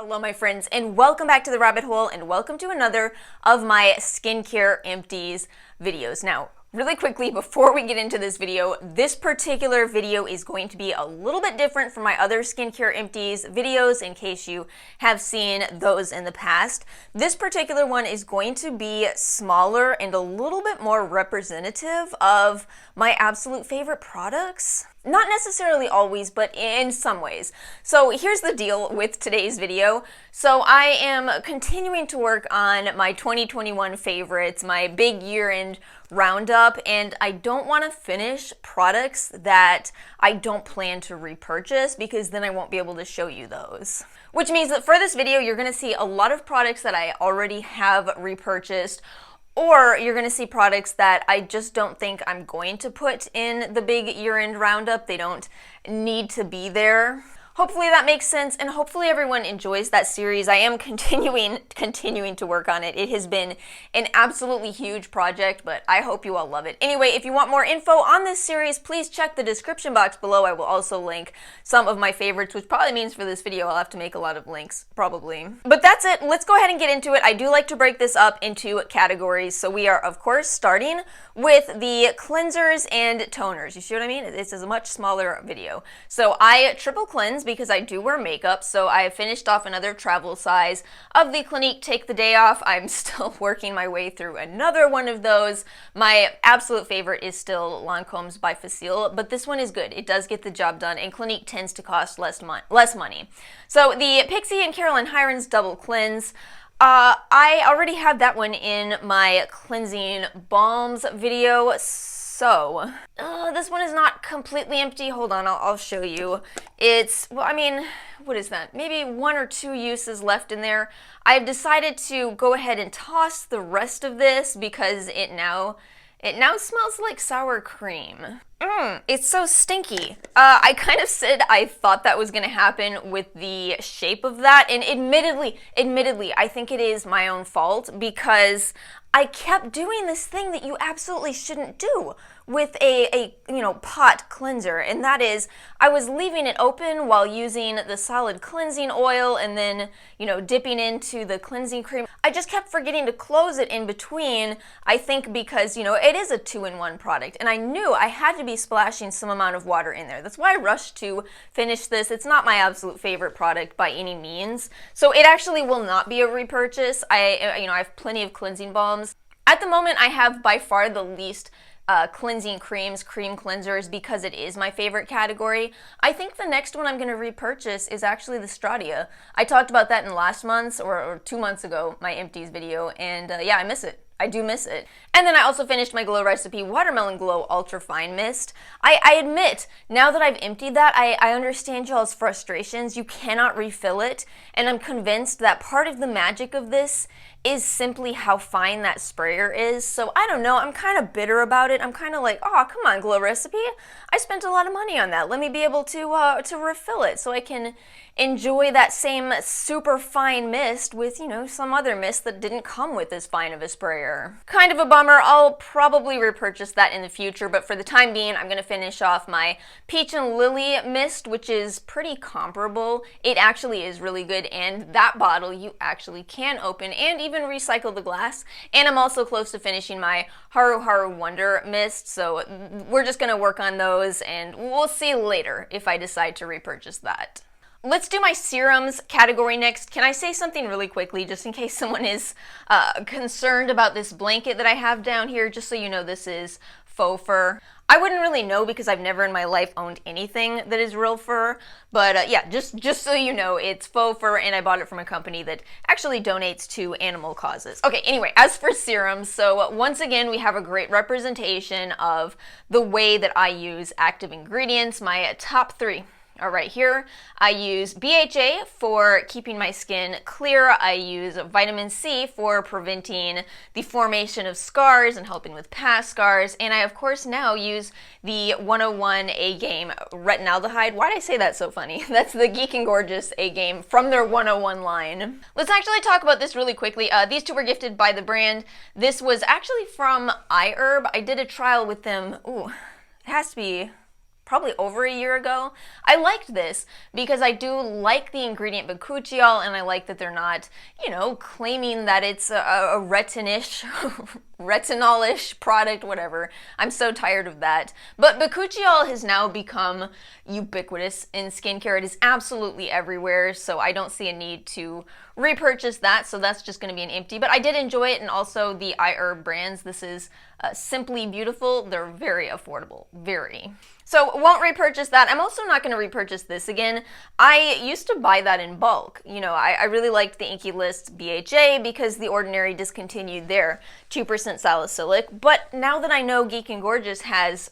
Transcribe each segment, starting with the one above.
Hello my friends, and welcome back to the rabbit hole, and welcome to another of my skincare empties videos. Now, really quickly before we get into this video, this particular video is going to be a little bit different from my other skincare empties videos in case you have seen those in the past. This particular one is going to be smaller and a little bit more representative of my absolute favorite products. Not necessarily always, but in some ways. So here's the deal with today's video. So I am continuing to work on my 2021 favorites, my big year-end roundup, and I don't want to finish products that I don't plan to repurchase because then I won't be able to show you those. Which means that for this video, you're going to see a lot of products that I already have repurchased, or you're going to see products that I just don't think I'm going to put in the big year-end roundup. They don't need to be there. Hopefully that makes sense, and hopefully everyone enjoys that series. I am continuing to work on it. It has been an absolutely huge project, but I hope you all love it. Anyway, if you want more info on this series, please check the description box below. I will also link some of my favorites, which probably means for this video I'll have to make a lot of links, probably. But that's it. Let's go ahead and get into it. I do like to break this up into categories. So we are, of course, starting with the cleansers and toners. You see what I mean? This is a much smaller video. So I triple cleanse because I do wear makeup, so I have finished off another travel size of the Clinique Take the Day Off. I'm still working my way through another one of those. My absolute favorite is still Lancome's by Facile, but this one is good. It does get the job done, and Clinique tends to cost less money. So the Pixie and Caroline Hirons Double Cleanse, I already have that one in my cleansing balms video. So, this one is not completely empty. Hold on, I'll show you. It's, well, I mean, what is that? Maybe 1 or 2 uses left in there. I've decided to go ahead and toss the rest of this because it now smells like sour cream. It's so stinky. I kind of said I thought that was going to happen with the shape of that, and admittedly, I think it is my own fault because I kept doing this thing that you absolutely shouldn't do with a pot cleanser, and that is I was leaving it open while using the solid cleansing oil and then, dipping into the cleansing cream. I just kept forgetting to close it in between, I think because, it is a 2-in-1 product, and I knew I had to be splashing some amount of water in there. That's why I rushed to finish this. It's not my absolute favorite product by any means, so it actually will not be a repurchase. I have plenty of cleansing balms. At the moment, I have by far the least cleansing creams, cream cleansers, because it is my favorite category. I think the next one I'm going to repurchase is actually the Stratia. I talked about that in last month's or 2 months ago, my empties video, and yeah, I miss it. I do miss it. And then I also finished my Glow Recipe Watermelon Glow Ultra Fine Mist. I admit, now that I've emptied that, I understand y'all's frustrations. You cannot refill it, and I'm convinced that part of the magic of this is simply how fine that sprayer is. So I don't know, I'm kind of bitter about it. I'm kind of like, oh, come on, Glow Recipe. I spent a lot of money on that. Let me be able to refill it so I can enjoy that same super fine mist with, some other mist that didn't come with as fine of a sprayer. Kind of a bummer. I'll probably repurchase that in the future, but for the time being, I'm going to finish off my Peach and Lily mist, which is pretty comparable. It actually is really good, and that bottle you actually can open and even recycle the glass. And I'm also close to finishing my Haru Haru Wonder mist, so we're just going to work on those, and we'll see later if I decide to repurchase that. Let's do my serums category next. Can I say something really quickly, just in case someone is concerned about this blanket that I have down here, just so you know this is faux fur. I wouldn't really know because I've never in my life owned anything that is real fur, but yeah, just so you know, it's faux fur, and I bought it from a company that actually donates to animal causes. Okay, anyway, as for serums, so once again, we have a great representation of the way that I use active ingredients. My top 3 are right here. I use BHA for keeping my skin clear. I use vitamin C for preventing the formation of scars and helping with past scars. And I, of course, now use the 101 A-Game retinaldehyde. Why did I say that so funny? That's the Geek and Gorgeous A-Game from their 101 line. Let's actually talk about this really quickly. These two were gifted by the brand. This was actually from iHerb. I did a trial with them. Ooh, it has to be probably over a year ago. I liked this because I do like the ingredient bakuchiol, and I like that they're not, you know, claiming that it's a retinol-ish product, whatever. I'm so tired of that. But bakuchiol has now become ubiquitous in skincare. It is absolutely everywhere, so I don't see a need to repurchase that, so that's just going to be an empty. But I did enjoy it, and also the iHerb brands. This is Simply Beautiful. They're very affordable, very. So won't repurchase that. I'm also not going to repurchase this again. I used to buy that in bulk. You know, I really liked the Inkey List BHA because The Ordinary discontinued their 2% salicylic. But now that I know Geek and Gorgeous has,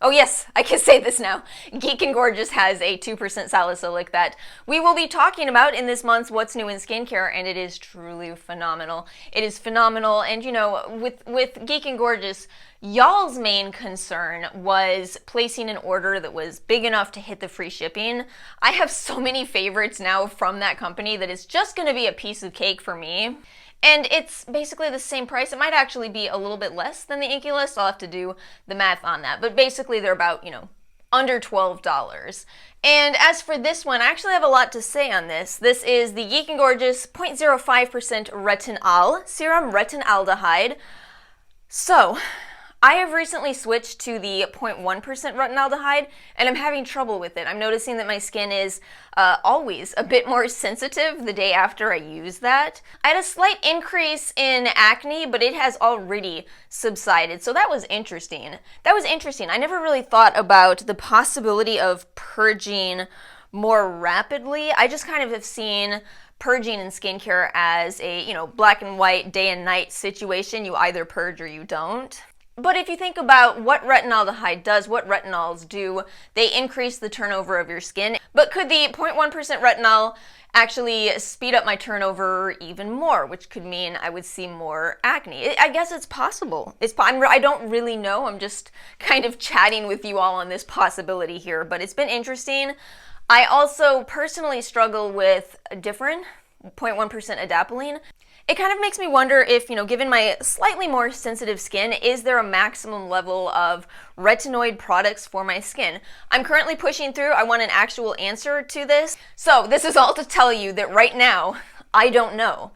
oh yes, I can say this now. Geek and Gorgeous has a 2% salicylic that we will be talking about in this month's What's New in Skincare, and it is truly phenomenal. It is phenomenal, and you know, with Geek and Gorgeous, y'all's main concern was placing an order that was big enough to hit the free shipping. I have so many favorites now from that company that it's just going to be a piece of cake for me. And it's basically the same price. It might actually be a little bit less than the Inkey List. I'll have to do the math on that. But basically they're about, you know, under $12. And as for this one, I actually have a lot to say on this. This is the Geek and Gorgeous 0.05% retinol serum, retinaldehyde. So I have recently switched to the 0.1% retinaldehyde, and I'm having trouble with it. I'm noticing that my skin is always a bit more sensitive the day after I use that. I had a slight increase in acne, but it has already subsided, so that was interesting. I never really thought about the possibility of purging more rapidly. I just kind of have seen purging in skincare as a, you know, black and white, day and night situation. You either purge or you don't. But if you think about what retinaldehyde does, what retinols do, they increase the turnover of your skin. But could the 0.1% retinol actually speed up my turnover even more, which could mean I would see more acne? I guess it's possible. I don't really know. I'm just kind of chatting with you all on this possibility here, but it's been interesting. I also personally struggle with a different 0.1% adapalene. It kind of makes me wonder if, you know, given my slightly more sensitive skin, is there a maximum level of retinoid products for my skin? I'm currently pushing through. I want an actual answer to this. So this is all to tell you that right now, I don't know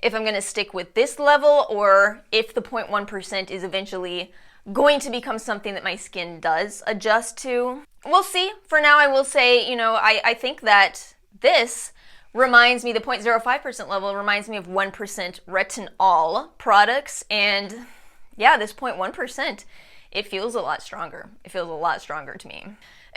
if I'm going to stick with this level or if the 0.1% is eventually going to become something that my skin does adjust to. We'll see. For now, I will say, you know, I think that this reminds me, the 0.05% level reminds me of 1% retinol products, and yeah, this 0.1%, it feels a lot stronger. It feels a lot stronger to me.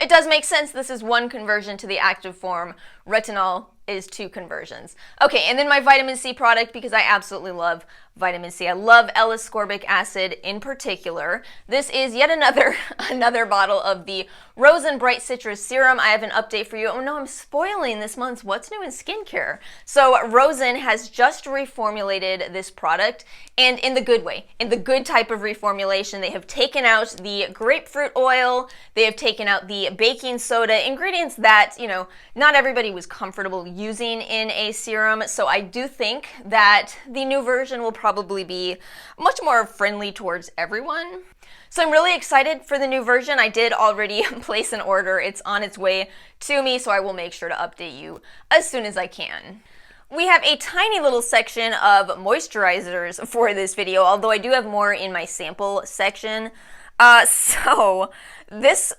It does make sense. This is one conversion to the active form. Retinol is 2 conversions. Okay, and then my vitamin C product, because I absolutely love vitamin C. I love L-ascorbic acid in particular. This is yet another bottle of the Rose and Bright Citrus Serum. I have an update for you. Oh no, I'm spoiling this month's What's New in Skincare. So Rosen has just reformulated this product, and in the good way, in the good type of reformulation. They have taken out the grapefruit oil, they have taken out the baking soda, ingredients that, you know, not everybody was comfortable using in a serum. So I do think that the new version will probably be much more friendly towards everyone. So I'm really excited for the new version. I did already place an order. It's on its way to me, so I will make sure to update you as soon as I can. We have a tiny little section of moisturizers for this video, although I do have more in my sample section. So this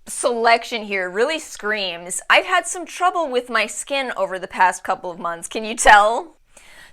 selection here really screams, I've had some trouble with my skin over the past couple of months. Can you tell?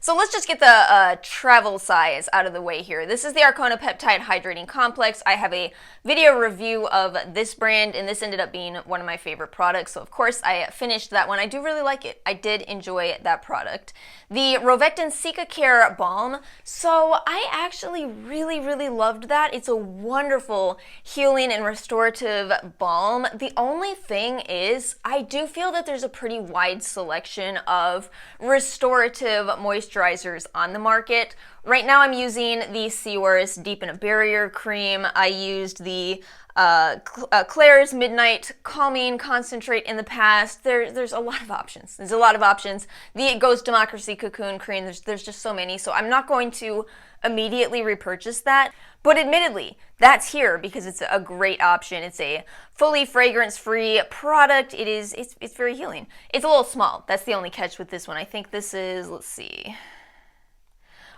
So let's just get the travel size out of the way here. This is the Arcona Peptide Hydrating Complex. I have a video review of this brand, and this ended up being one of my favorite products. So of course I finished that one. I do really like it. I did enjoy that product. The Rovectin Cica Care Balm. So I actually really loved that. It's a wonderful healing and restorative balm. The only thing is, I do feel that there's a pretty wide selection of restorative moisturizers on the market. Right now I'm using the Seoris Deepen a Barrier Cream. I used the Claire's Midnight Calming Concentrate in the past. There's a lot of options. There's a lot of options. The Ghost Democracy Cocoon Cream, there's just so many. So I'm not going to immediately repurchase that. But admittedly, that's here because it's a great option. It's a fully fragrance-free product. It's very healing. It's a little small. That's the only catch with this one. I think this is, let's see,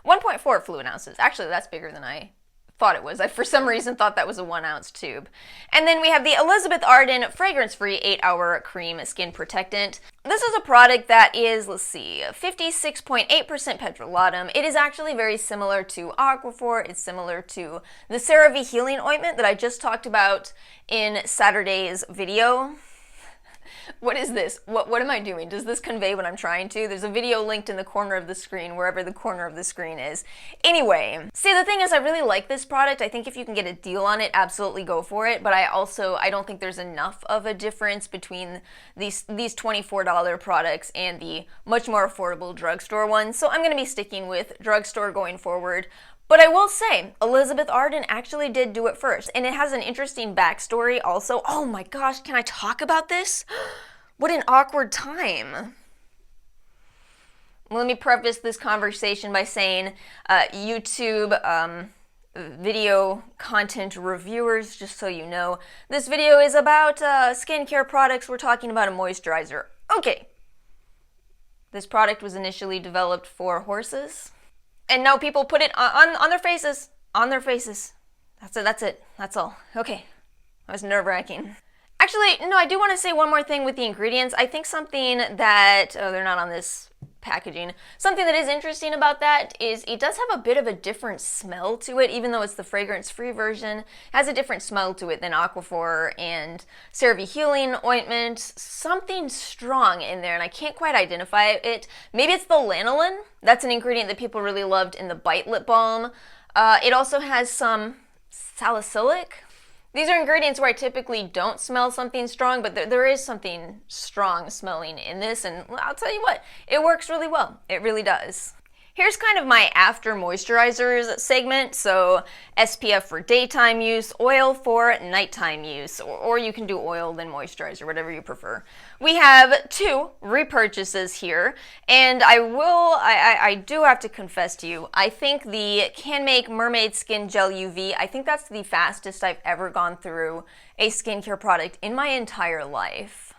1.4 fluid ounces. Actually, that's bigger than I thought it was. I, for some reason, thought that was a 1-ounce tube. And then we have the Elizabeth Arden fragrance-free 8-hour cream skin protectant. This is a product that is, let's see, 56.8% petrolatum. It is actually very similar to Aquaphor. It's similar to the CeraVe Healing Ointment that I just talked about in Saturday's video. What is this? What am I doing? Does this convey what I'm trying to? There's a video linked in the corner of the screen, wherever the corner of the screen is. Anyway, see, the thing is, I really like this product. I think if you can get a deal on it, absolutely go for it. But I don't think there's enough of a difference between these $24 products and the much more affordable drugstore ones. So I'm going to be sticking with drugstore going forward. But I will say, Elizabeth Arden actually did do it first, and it has an interesting backstory also. Oh my gosh, can I talk about this? What an awkward time. Let me preface this conversation by saying, YouTube video content reviewers, just so you know, this video is about skincare products. We're talking about a moisturizer. Okay. This product was initially developed for horses. And now people put it on their faces. On their faces. That's it. That's all. Okay. That was nerve-wracking. Actually, no, I do want to say one more thing with the ingredients. I think something that, oh, they're not on this packaging. Something that is interesting about that is it does have a bit of a different smell to it, even though it's the fragrance-free version. It has a different smell to it than Aquaphor and CeraVe Healing Ointment. Something strong in there, and I can't quite identify it. Maybe it's the lanolin. That's an ingredient that people really loved in the Bite Lip Balm. It also has some salicylic. These are ingredients where I typically don't smell something strong, but there is something strong smelling in this, and I'll tell you what, it works really well. It really does. Here's kind of my after moisturizers segment. So SPF for daytime use, oil for nighttime use, or you can do oil then moisturizer, whatever you prefer. We have 2 repurchases here, and I do have to confess to you, I think the Can Make Mermaid Skin Gel UV, I think that's the fastest I've ever gone through a skincare product in my entire life.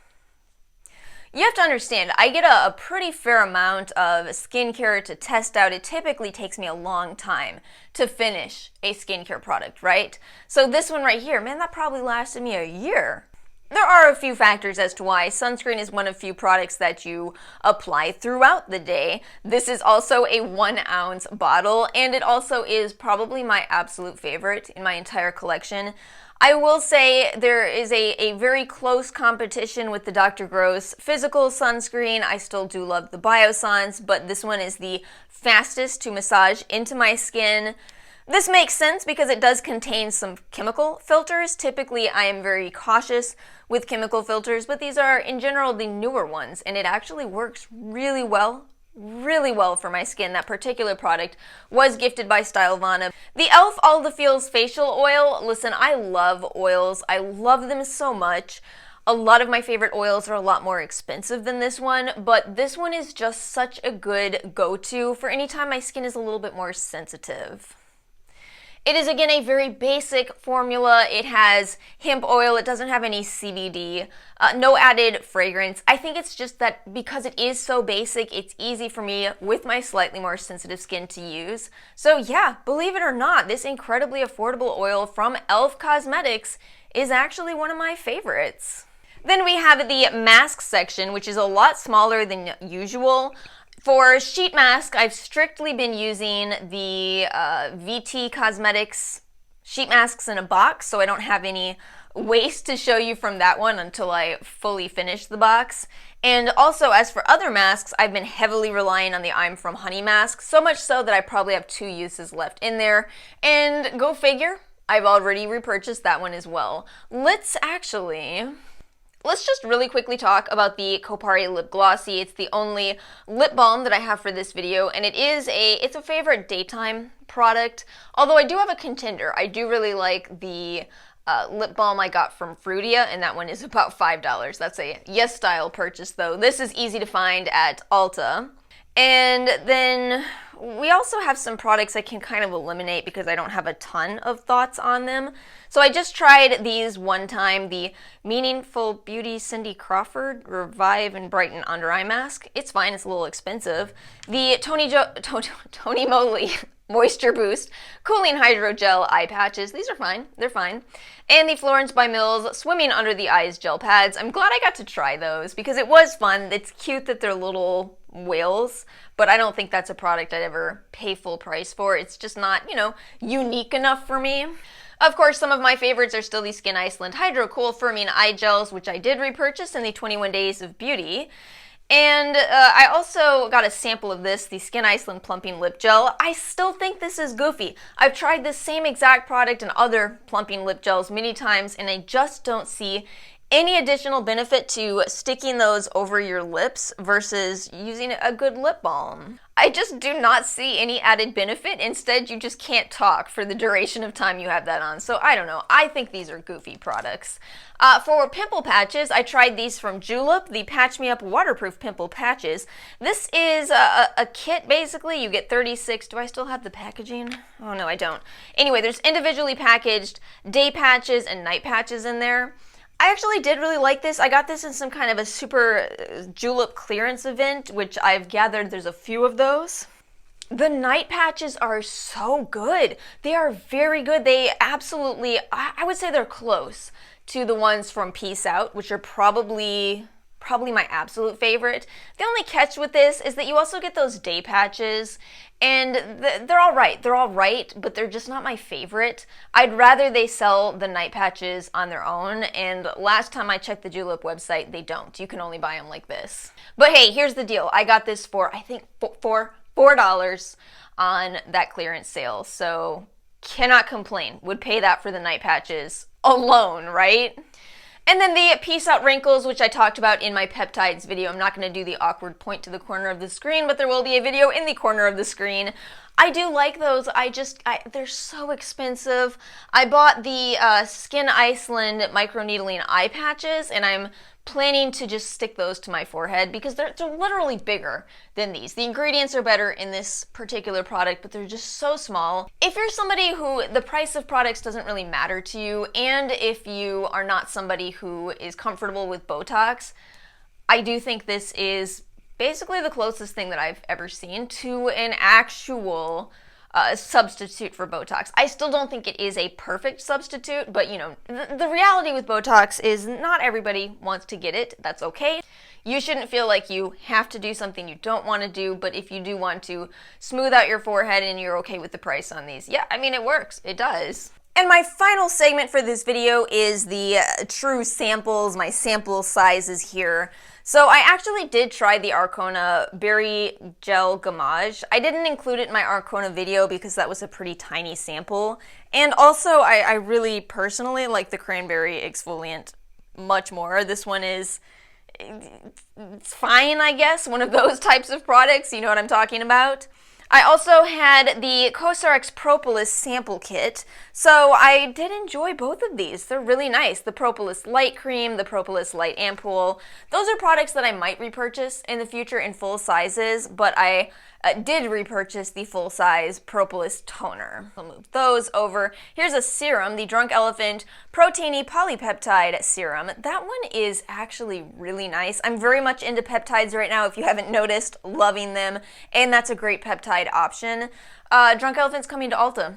You have to understand, I get a pretty fair amount of skincare to test out. It typically takes me a long time to finish a skincare product, right? So this one right here, man, that probably lasted me a year. There are a few factors as to why. Sunscreen is one of few products that you apply throughout the day. This is also a 1-ounce bottle, and it also is probably my absolute favorite in my entire collection. I will say there is a very close competition with the Dr. Gross physical sunscreen. I still do love the Biossance, but this one is the fastest to massage into my skin. This makes sense because it does contain some chemical filters. Typically, I am very cautious with chemical filters, but these are, in general, the newer ones, and it actually works really well for my skin. That particular product was gifted by Stylovana. The e.l.f. All the Feels Facial Oil. Listen, I love oils. I love them so much. A lot of my favorite oils are a lot more expensive than this one, but this one is just such a good go-to for any time my skin is a little bit more sensitive. It is, again, a very basic formula. It has hemp oil. It doesn't have any CBD, no added fragrance. I think it's just that because it is so basic, it's easy for me with my slightly more sensitive skin to use. So yeah, believe it or not, this incredibly affordable oil from e.l.f. Cosmetics is actually one of my favorites. Then we have the mask section, which is a lot smaller than usual. For sheet mask, I've strictly been using the VT Cosmetics sheet masks in a box, so I don't have any waste to show you from that one until I fully finish the box. And also, as for other masks, I've been heavily relying on the I'm From Honey mask, so much so that I probably have 2 uses left in there. And go figure, I've already repurchased that one as well. Let's just really quickly talk about the Kopari Lip Glossy. It's the only lip balm that I have for this video, and it's a favorite daytime product. Although I do have a contender. I do really like the lip balm I got from Frutia, and that one is about $5. That's a Yes Style purchase, though. This is easy to find at Ulta. And then we also have some products I can kind of eliminate because I don't have a ton of thoughts on them. So I just tried these one time, the Meaningful Beauty Cindy Crawford Revive and Brighten Under Eye Mask. It's fine, it's a little expensive. The Tony Moly Moisture Boost Cooling Hydrogel Eye Patches. These are fine, they're fine. And the Florence by Mills Swimming Under the Eyes Gel Pads. I'm glad I got to try those because it was fun. It's cute that they're little whales, but I don't think that's a product I'd ever pay full price for. It's just not, unique enough for me. Of course, some of my favorites are still the Skin Iceland Hydro Cool Firming Eye Gels, which I did repurchase in the 21 Days of Beauty. And I also got a sample of this, the Skin Iceland Plumping Lip Gel. I still think this is goofy. I've tried this same exact product and other plumping lip gels many times, and I just don't see any additional benefit to sticking those over your lips versus using a good lip balm. I just do not see any added benefit. Instead, you just can't talk for the duration of time you have that on. So I don't know. I think these are goofy products. For pimple patches, I tried these from Julep, the Patch Me Up Waterproof Pimple Patches. This is a kit, basically. You get 36. Do I still have the packaging? Oh, no, I don't. Anyway, there's individually packaged day patches and night patches in there. I actually did really like this. I got this in some kind of a super Julep clearance event, which I've gathered there's a few of those. The night patches are so good. They are very good. They absolutely, I would say they're close to the ones from Peace Out, which are probably my absolute favorite. The only catch with this is that you also get those day patches, and they're all right. They're all right, but they're just not my favorite. I'd rather they sell the night patches on their own, and last time I checked the Julep website, they don't. You can only buy them like this. But hey, here's the deal. I got this for, I think, $4 on that clearance sale, so cannot complain. Would pay that for the night patches alone, right? And then the Peace Out Wrinkles, which I talked about in my peptides video. I'm not going to do the awkward point to the corner of the screen, but there will be a video in the corner of the screen. I do like those. They're so expensive. I bought the Skin Iceland microneedling eye patches, and I'm planning to just stick those to my forehead because they're literally bigger than these. The ingredients are better in this particular product, but they're just so small. If you're somebody who the price of products doesn't really matter to you, and if you are not somebody who is comfortable with Botox, I do think this is basically the closest thing that I've ever seen to an actual substitute for Botox. I still don't think it is a perfect substitute, but the reality with Botox is not everybody wants to get it. That's okay. You shouldn't feel like you have to do something you don't want to do, but if you do want to smooth out your forehead and you're okay with the price on these, yeah, I mean, it works. It does. And my final segment for this video is the true samples, my sample sizes here. So I actually did try the Arcona Berry Gel Gamage. I didn't include it in my Arcona video because that was a pretty tiny sample. And also, I really personally like the Cranberry Exfoliant much more. This one is, it's fine, I guess, one of those types of products. You know what I'm talking about? I also had the Cosrx Propolis sample kit, so I did enjoy both of these. They're really nice. The Propolis Light Cream, the Propolis Light Ampoule. Those are products that I might repurchase in the future in full sizes, but I did repurchase the full-size Propolis Toner. I'll move those over. Here's a serum, the Drunk Elephant Proteiny Polypeptide Serum. That one is actually really nice. I'm very much into peptides right now, if you haven't noticed, loving them, and that's a great peptide option. Drunk Elephant's coming to Ulta.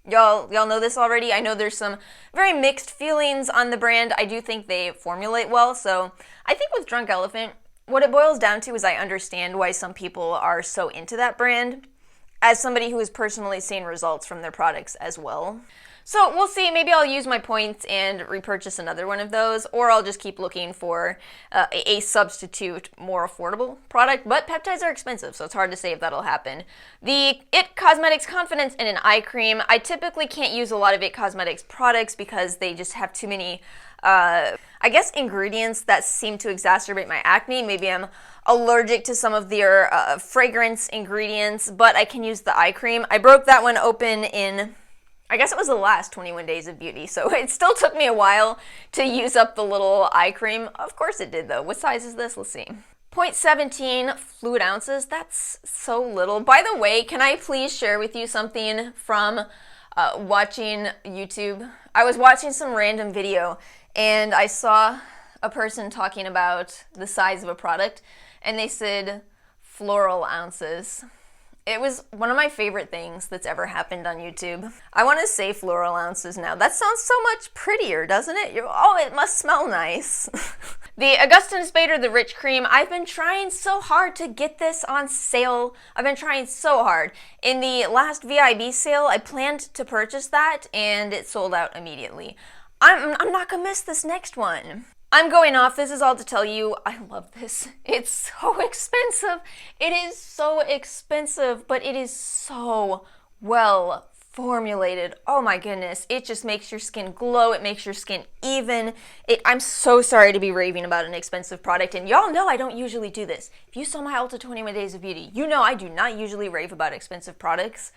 Y'all know this already. I know there's some very mixed feelings on the brand. I do think they formulate well, so I think with Drunk Elephant, what it boils down to is I understand why some people are so into that brand, as somebody who has personally seen results from their products as well. So we'll see, maybe I'll use my points and repurchase another one of those, or I'll just keep looking for a substitute, more affordable product, but peptides are expensive, so it's hard to say if that'll happen. The IT Cosmetics Confidence in an Eye Cream. I typically can't use a lot of IT Cosmetics products because they just have too many, I guess, ingredients that seem to exacerbate my acne. Maybe I'm allergic to some of their fragrance ingredients, but I can use the eye cream. I broke that one open in I guess it was the last 21 days of beauty, so it still took me a while to use up the little eye cream. Of course it did though. What size is this? Let's see. 0.17 fluid ounces. That's so little. By the way, can I please share with you something from watching YouTube? I was watching some random video and I saw a person talking about the size of a product and they said floral ounces. It was one of my favorite things that's ever happened on YouTube. I want to say floral ounces now. That sounds so much prettier, doesn't it? Oh, it must smell nice. The Augustinus Bader, the Rich Cream, I've been trying so hard to get this on sale. I've been trying so hard. In the last VIB sale, I planned to purchase that and it sold out immediately. I'm not gonna miss this next one. I'm going off. This is all to tell you, I love this. It's so expensive. It is so expensive, but it is so well formulated. Oh my goodness. It just makes your skin glow. It makes your skin even. I'm so sorry to be raving about an expensive product, and y'all know I don't usually do this. If you saw my Ulta 21 Days of Beauty, you know I do not usually rave about expensive products.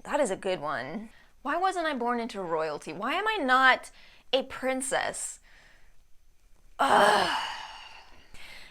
That is a good one. Why wasn't I born into royalty? Why am I not a princess? Ugh.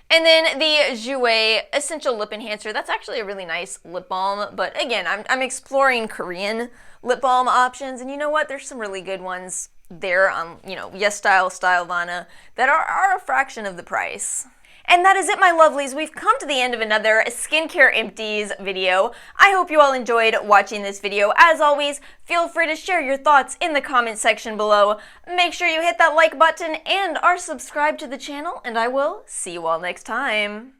And then the Jouer Essential Lip Enhancer. That's actually a really nice lip balm, but again, I'm exploring Korean lip balm options, and you know what? There's some really good ones there on, Yes Style, Stylevana, that are a fraction of the price. And that is it, my lovelies. We've come to the end of another Skincare Empties video. I hope you all enjoyed watching this video. As always, feel free to share your thoughts in the comment section below. Make sure you hit that like button and are subscribed to the channel, and I will see you all next time.